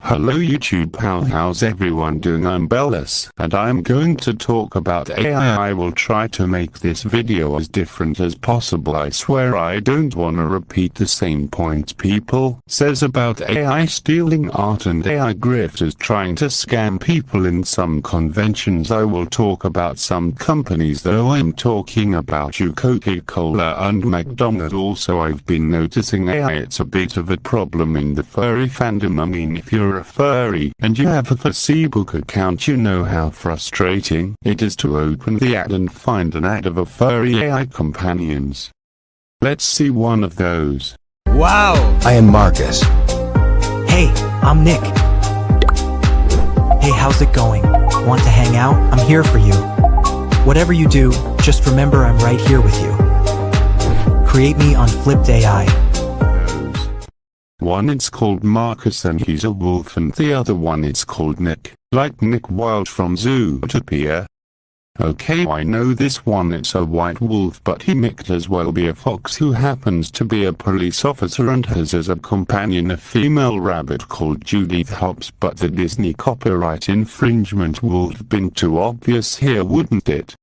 Hello YouTube, how's everyone doing? I'm Bellas, and I'm going to talk about AI. I will try to make this video as different as possible. I swear I don't wanna repeat the same points people says about AI stealing art and AI grifters trying to scam people in some conventions. I will talk about some companies though. I'm talking about you, Coca-Cola and McDonald's. Also, I've been noticing AI, it's a bit of a problem in the furry fandom. I mean, if you're a furry and you have a Facebook account, you know how frustrating it is to open the ad and find an ad of a furry AI companions. Let's see one of those. Wow! I am Marcus. Hey, I'm Nick. Hey, how's it going? Want to hang out? I'm here for you. Whatever you do, just remember I'm right here with you. Create me on Flipped AI. One it's called Marcus and he's a wolf, and the other one it's called Nick, like Nick Wilde from Zootopia. Okay, I know this one, it's a white wolf, but he might as well be a fox who happens to be a police officer and has as a companion a female rabbit called Judith Hops. But the Disney copyright infringement would have been too obvious here, wouldn't it?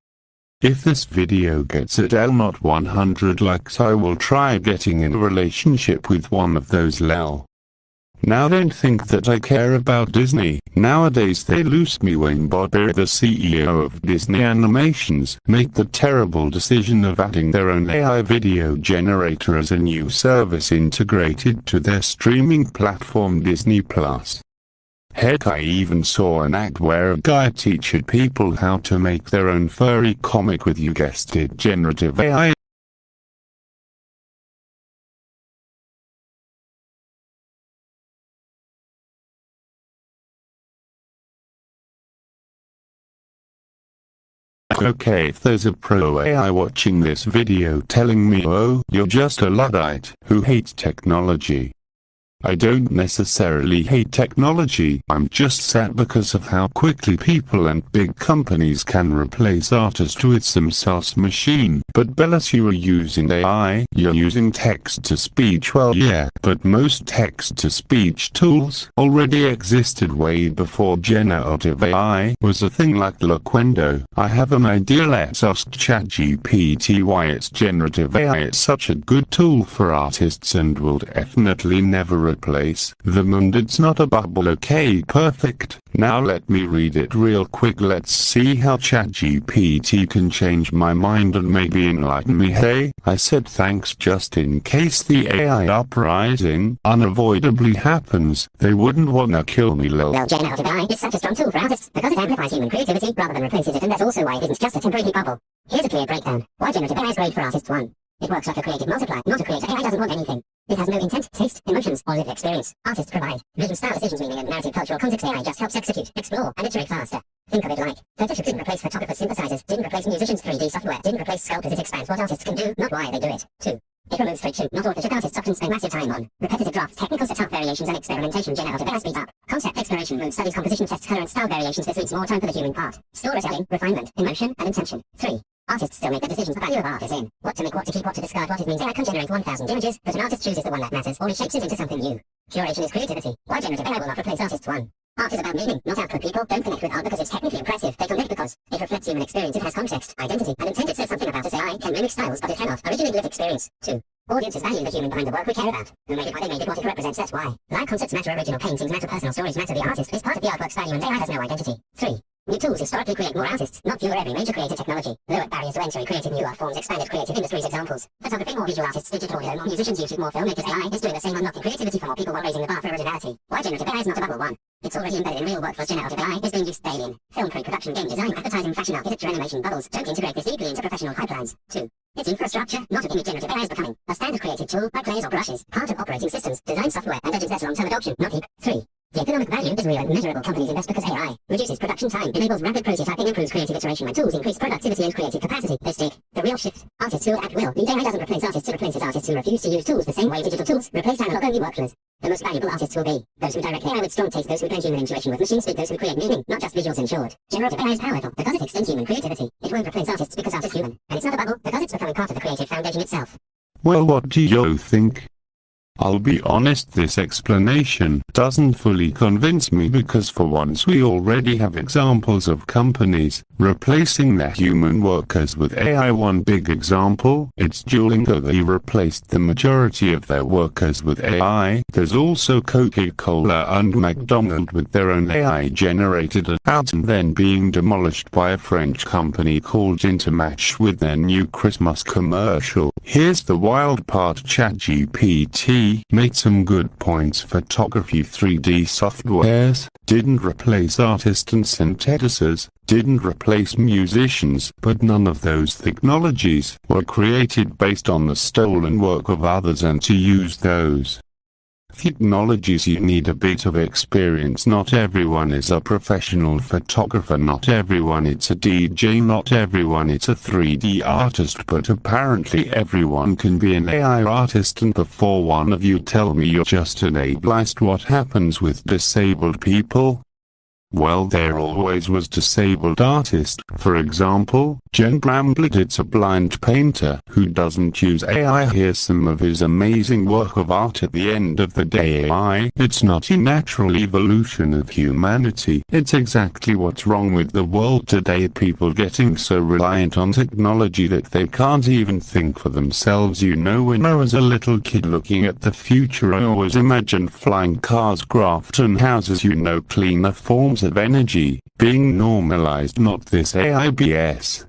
If this video gets at not 100 likes, I will try getting in a relationship with one of those lel. Now don't think that I care about Disney. Nowadays they lose me when Bob Iger, the CEO of Disney Animations, made the terrible decision of adding their own AI video generator as a new service integrated to their streaming platform Disney+. Heck, I even saw an ad where a guy teached people how to make their own furry comic with, you guessed it, generative AI. Okay, if there's a pro AI watching this video telling me, oh, you're just a Luddite who hates technology. I don't necessarily hate technology, I'm just sad because of how quickly people and big companies can replace artists with themselves machine. But Bellas, you are using AI, you're using text-to-speech. Well yeah, but most text-to-speech tools already existed way before generative AI was a thing like Loquendo. I have an idea, let's ask ChatGPT why it's generative AI. It's such a good tool for artists and will definitely never replace them, and it's not a bubble. Okay, perfect. Now let me read it real quick. Let's see how ChatGPT can change my mind and maybe enlighten me. Hey, I said thanks just in case the AI uprising unavoidably happens. They wouldn't wanna kill me, lol. Well, generative AI is such a strong tool for artists because it amplifies human creativity rather than replaces it, and that's also why it isn't just a temporary bubble. Here's a clear breakdown. Why generative AI is great for artists. 1. It works like a creative multiplier. Not a creator. AI doesn't want anything. It has no intent, taste, emotions, or lived experience. Artists provide vision, style, decisions, meaning, and narrative cultural context. AI just helps execute, explore, and iterate faster. Think of it like Photoshop didn't replace photographers, synthesizers, didn't replace musicians, 3D software, didn't replace sculptors. It expands what artists can do, not why they do it. 2. It removes friction, not authorship. Artists often spend massive time on repetitive drafts, technical setup, variations, and experimentation. Generative AI speeds up concept exploration, mood studies, composition tests, color and style variations. This leaves more time for the human part: storytelling, refinement, emotion, and intention. 3. Artists still make the decisions. The value of art is in what to make, what to keep, what to discard. What it means AI can generate 1,000 images, but an artist chooses the one that matters or reshapes it into something new. Curation is creativity. Why generative AI will not replace artists. 1. Art is about meaning, not output. People don't connect with art because it's technically impressive. They connect because it reflects human experience. It has context, identity, and intent. It says something about us. AI can mimic styles, but it cannot originate lived experience. 2. Audiences value the human behind the work we care about. Who made it, why they made it, what it represents. That's why. Live concerts matter, original paintings matter, personal stories matter. The artist is part of the artwork's value, and AI has no identity. 3. New tools historically create more artists, not fewer. Every major creative technology lowered barriers to entry, created new art forms, expanded creative industries. Examples: photography, more visual artists, digital audio, more musicians, YouTube, more filmmakers. AI is doing the same, unlocking creativity for more people while raising the bar for originality. Why generative AI is not a bubble. 1. It's already embedded in real workflows. Generative AI is being used daily in film pre-production, game design, advertising, fashion, architecture, animation. Bubbles don't integrate this deeply into professional pipelines. 2. It's infrastructure, not an image. Generative AI is becoming a standard creative tool like layers or brushes, part of operating systems, design software, and urges less long-term adoption, not peak. 3. The economic value is real and measurable. Companies invest because AI reduces production time, enables rapid prototyping, improves creative iteration. When tools increase productivity and creative capacity, they stick. The real shift: artists who act will. The AI doesn't replace artists, it replaces artists who refuse to use tools the same way digital tools replace analog-only workflows. The most valuable artists will be those who direct AI with strong taste, those who blend human intuition with machine speak, those who create meaning, not just visuals. In short, generative AI is powerful because it extends human creativity. It won't replace artists because art is human, and it's not a bubble because it's becoming part of the creative foundation itself. Well, what do you think? I'll be honest, this explanation doesn't fully convince me because for once we already have examples of companies replacing their human workers with AI. One big example, it's Duolingo. They replaced the majority of their workers with AI. There's also Coca-Cola and McDonald's with their own AI generated ads and then being demolished by a French company called Intermatch with their new Christmas commercial. Here's the wild part, ChatGPT made some good points. Photography 3D softwares didn't replace artists and synthesizers, didn't replace musicians, but none of those technologies were created based on the stolen work of others, and to use those technologies you need a bit of experience. Not everyone is a professional photographer, not everyone is a DJ, not everyone is a 3D artist, but apparently everyone can be an AI artist. And before one of you tell me you're just an ableist, what happens with disabled people? Well, there always was disabled artist. For example, Jen Bramblett, it's a blind painter who doesn't use AI. Here's some of his amazing work of art. At the end of the day, AI, it's not a natural evolution of humanity. It's exactly what's wrong with the world today. People getting so reliant on technology that they can't even think for themselves. You know, when I was a little kid looking at the future, I always imagined flying cars, craft and houses, you know, cleaner forms of energy being normalized, not this AI BS.